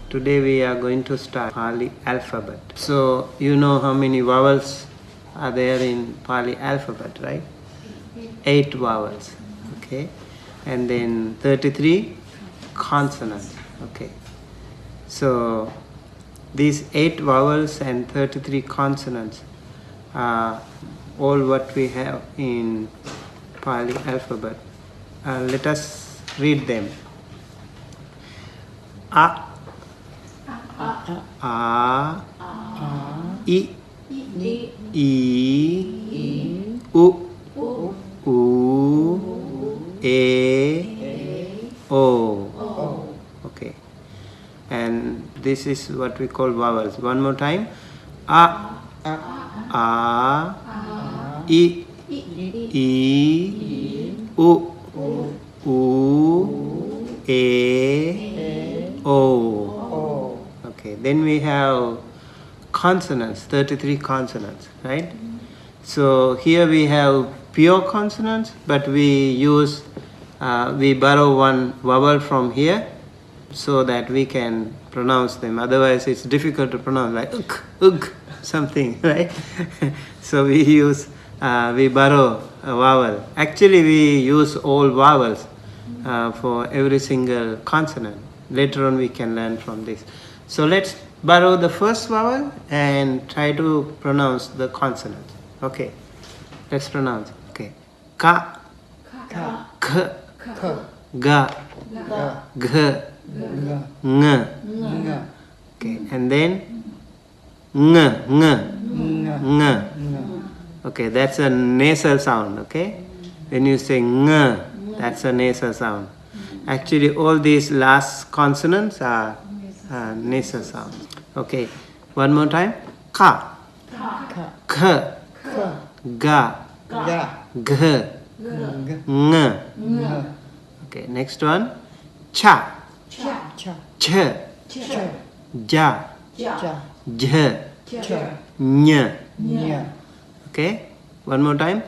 Today we are going to start Pali alphabet. So you know how many vowels are there in Pali alphabet, right? 8 vowels, okay? And then 33 consonants, okay? So these 8 vowels and 33 consonants are all what we have in Pali alphabet. Let us read them. A, I, I, U, E, O. Okay. And this is what we call vowels. One more time. A, I, I, U, E, O. Okay, then we have consonants, 33 consonants, right? So here we have pure consonants, but we borrow one vowel from here so that we can pronounce them. Otherwise it's difficult to pronounce, like ugh, something, right? So we borrow a vowel. Actually we use all vowels for every single consonant. Later on we can learn from this. So let's borrow the first vowel and try to pronounce the consonants. Okay, let's pronounce. Okay, ka, k, ga, gh, ng. Okay, and then ng. Okay, that's a nasal sound. Okay, when you say ng, that's a nasal sound. Actually, all these last consonants are nasal sounds. Okay, one more time. Ka, k, ga, gh, ng. Okay, next one. Cha, ch, ja, jh, ny. Okay, one more time.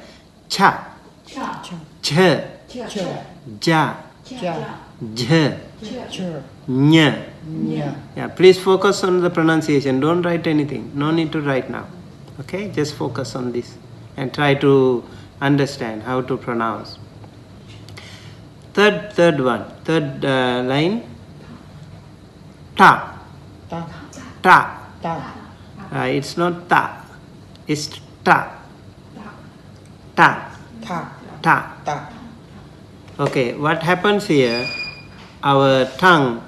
Cha, ch, ja, jh, ny. Yeah, please focus on the pronunciation. Don't write anything. No need to write now. Okay, just focus on this and try to understand how to pronounce. Third line. Ta. It's not ta. It's ta. Okay, what happens here? Our tongue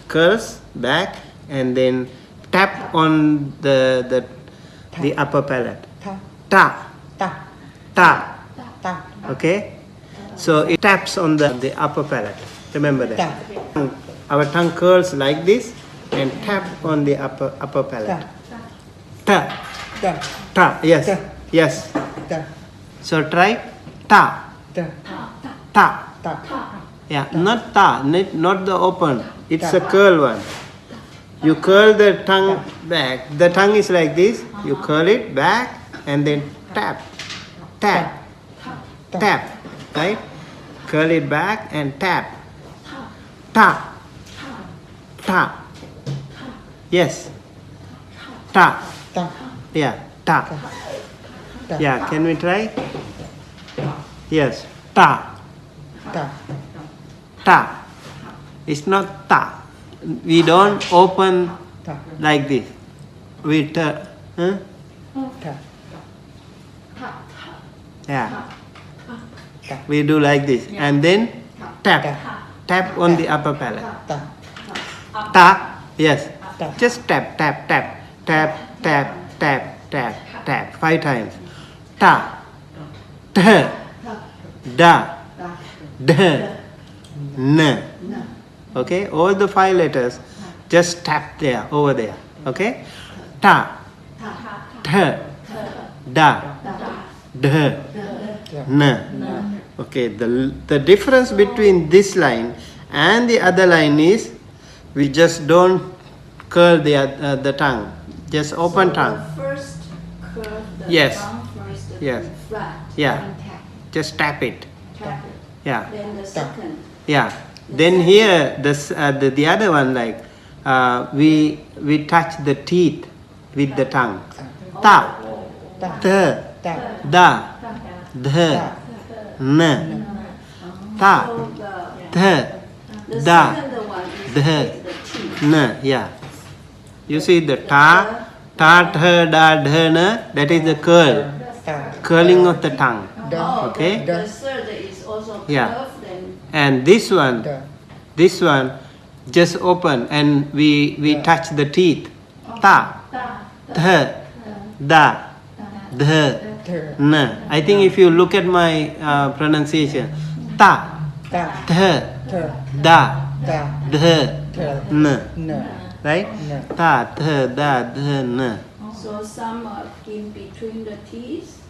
curls back and then tap on the upper palate. Ta. Okay, so it taps on the upper palate. Remember that. Our tongue curls like this and tap on the upper palate. Ta. Yes. So try ta. Yeah, not ta, not the open. It's a curl one. You curl the tongue back. The tongue is like this. You curl it back and then tap. Right? Curl it back and tap. Ta. Yes. Ta. Yeah, ta. Yeah, can we try? Yes. Ta. It's not ta. We don't open like this. We yeah. We do like this and then tap on the upper palate. Ta. Yes. Just tap. 5 times. Ta. T. Da. D. N. Okay, all the 5 letters just tap there, over there. Okay, ta, t, da, d, n. Okay, the difference between this line and the other line is we just don't curl the tongue, just open tongue. First curve the Yes. tongue first, Yes. flat. Yeah. And tap. Just tap it. Tap it. Yeah. Then the second. Yeah. Then here the other one, like we touch the teeth with the tongue. Ta, th, da, dh, n. Ta, th, da, dh, n. Yeah. You see the ta, th, da, dh, n. That is the curl, curling of the tongue. Okay. The third is also Yeah. curved and And this one just open and we touch the teeth. Ta, th, da, dh, n. I think if you look at my pronunciation, ta, th, da, dh, n. Right? Ta, th, da, dh, n. so some are in between the teeth.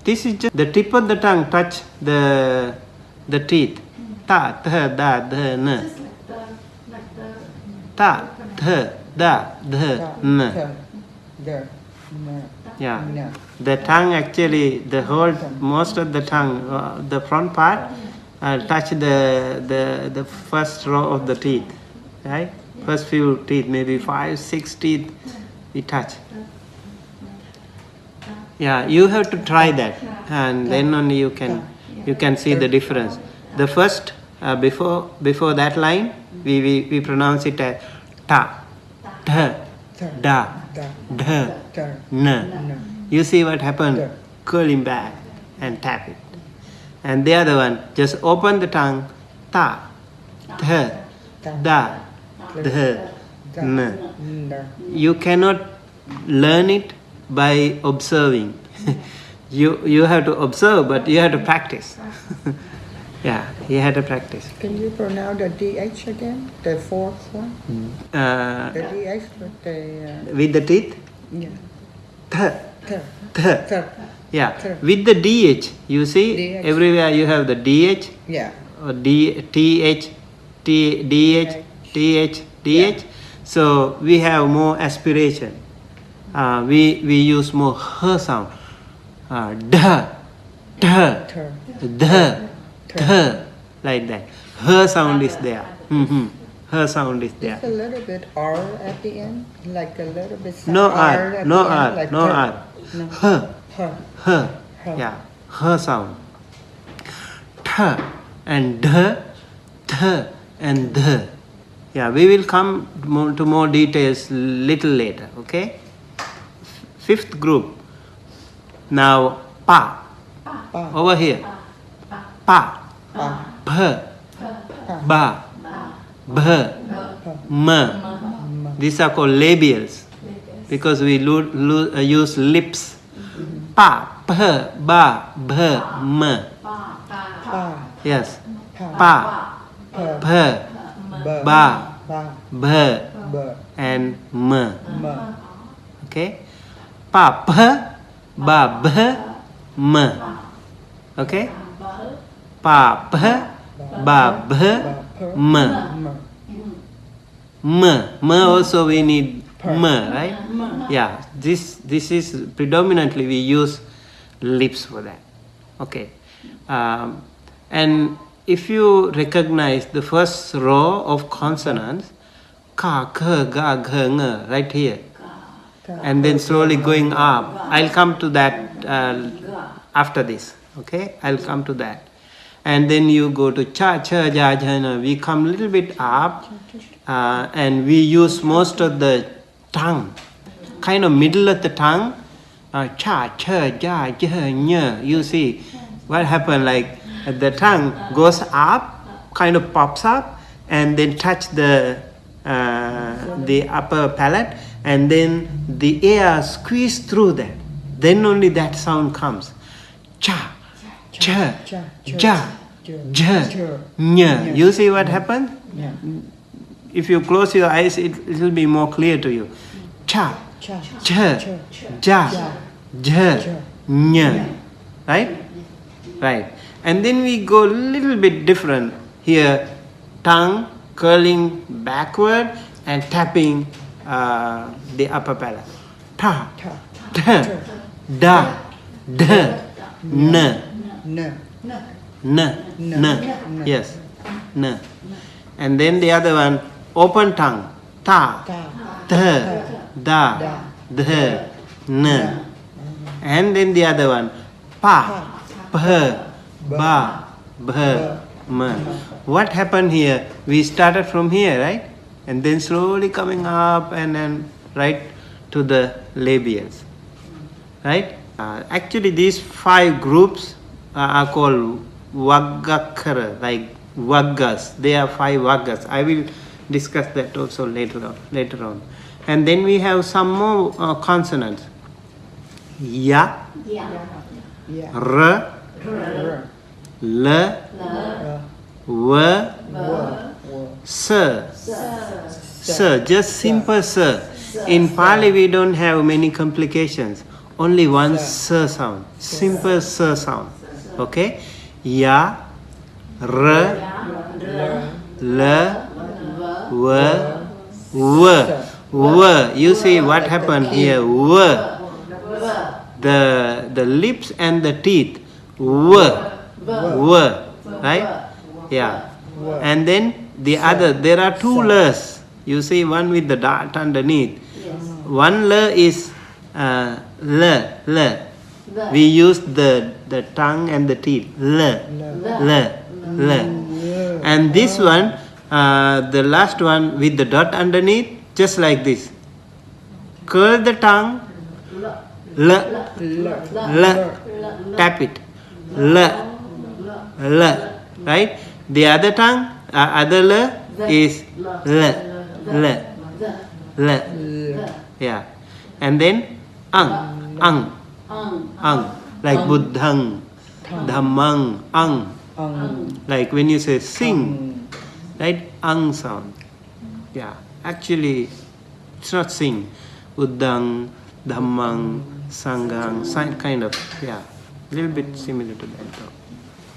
This is just the tip of the tongue touch the teeth. Ta, th, da, dh, n. Just like the Ta, th, da, dh, n. Yeah. The tongue actually, most of the tongue, the front part, touch the first row of the teeth, right? First few teeth, maybe 5, 6 teeth, we touch. Yeah, you have to try that, and then only you can see the difference. The first before that line, we pronounce it as ta, th, da, dh, n. You see what happened? Curling back and tap it. And the other one, just open the tongue, ta, th, da, dh, n. You cannot learn it by observing. you have to observe, but you have to practice. Yeah, you have to practice. Can you pronounce the DH again? The fourth one? The DH With the teeth? Yeah. Th, Th. th. Th. Yeah, Th. with the DH, you see, DH. everywhere you have the DH, Yeah. or TH, DH. So we have more aspiration. We use more h sound. D, like that. H sound is there. Her sound is there. Just a little bit R at the end, like a little bit. No R, at no the end, R, like no her. R. No. H, Her. H, yeah, her sound. Th and d, th and th. Yeah, we will come to more details little later. Okay. Fifth group. Now pa. Pa. Over here. Pa. Pa. Bh. Ba. Bh. M. These are called labials because we use lips. Pa. Bh. Ba. Bh. M. Pa. Yes. Pa. Pa. Bh. Ba. Bh. B. And M. M. Okay. Pa. Bh. Ba. Bh. M. Okay. Pa. Bh. Ba. Bh. M. M also we need M, right? Yeah, this is predominantly we use lips for that. Okay. And if you recognize the first row of consonants, ka, k, ga, gh, ng, right here, and then slowly going up. I'll come to that after this. Okay, I'll come to that. And then you go to cha, cha, ja, ja, na. We come a little bit up, and we use most of the tongue, kind of middle of the tongue. Cha, cha, ja, ja, nya. You see what happened? Like the tongue goes up, kind of pops up, and then touch the upper palate, and then the air squeeze through that. Then only that sound comes. Cha, cha, ja, ja, nya. You see what happened? Yeah. If you close your eyes, it will be more clear to you. Cha, cha, ja, ja, nya. Right? Right. And then we go a little bit different. Here, tongue curling backward and tapping the upper palate. Ta, ta, da, d, n. N. Yes. N. And then the other one, open tongue. ta, ta, th, da, dh, n. And then the other one, pa, ph, ba, bh, m. What happened here? We started from here, right? And then slowly coming up and then right to the labials, right? Actually, these 5 groups are called Vaggakkara, like Vaggas. They are 5 Vaggas. I will discuss that also later on. And then we have some more consonants. Ya, Yeah. R, L, W, S. Just simple S. In Pali we don't have many complications. Only one S sound. Simple S sound. Okay? Ya, R, L, W, W. You see what happened here? W. The lips and the teeth. W. Right? Yeah. And then the other, there are 2 L's. You see one with the dot underneath. One L is L. We use the tongue and the teeth. L. And this one, the last one with the dot underneath, just like this. Curl the tongue. L. Tap it. L. Right? The other tongue, other L is L. Yeah. And then ang. Like Buddhang, Dhammang, ang. Like when you say sing, right? Ang sound. Yeah. Actually, it's not sing. Buddhang, Dhammang, Sanghang, kind of, yeah. A little bit similar to that though.